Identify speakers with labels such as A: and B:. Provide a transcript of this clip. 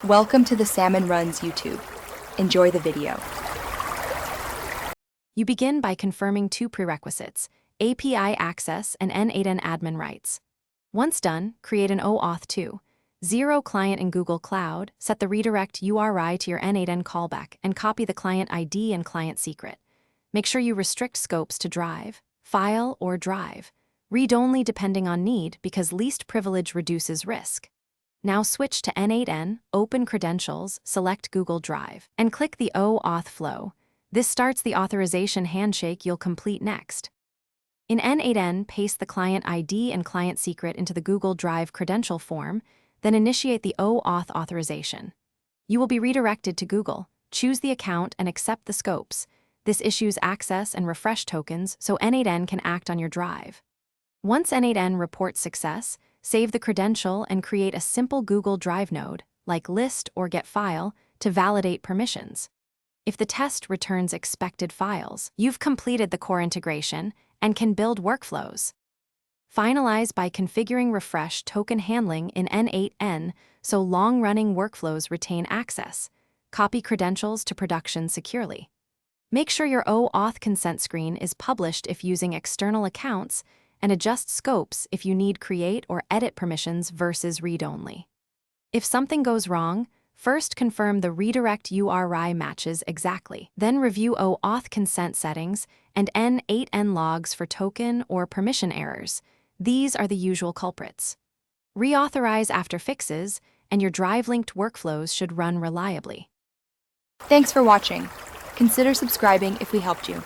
A: Welcome to the Salmon Runs YouTube. Enjoy the video.
B: You begin by confirming two prerequisites: API access and N8n admin rights. Once done, create an OAuth 2.0 client in Google Cloud, set the redirect URI to your N8n callback, and copy the client ID and client secret. Make sure you restrict scopes to Drive, File, or Drive. Read only depending on need because least privilege reduces risk. Now switch to N8n, open Credentials, select Google Drive, and click the OAuth flow. This starts the authorization handshake you'll complete next. In N8n, paste the client ID and client secret into the Google Drive credential form, then initiate the OAuth authorization. You will be redirected to Google. Choose the account and accept the scopes. This issues access and refresh tokens so N8n can act on your drive. Once N8n reports success, save the credential and create a simple Google Drive node, like List or Get File, to validate permissions. If the test returns expected files, you've completed the core integration and can build workflows. Finalize by configuring refresh token handling in N8n so long-running workflows retain access. Copy credentials to production securely. Make sure your OAuth consent screen is published if using external accounts, and adjust scopes if you need create or edit permissions versus read-only. If something goes wrong, first confirm the redirect URI matches exactly. Then review OAuth consent settings and N8n logs for token or permission errors. These are the usual culprits. Reauthorize after fixes, and your drive-linked workflows should run reliably.
A: Thanks for watching. Consider subscribing if we helped you.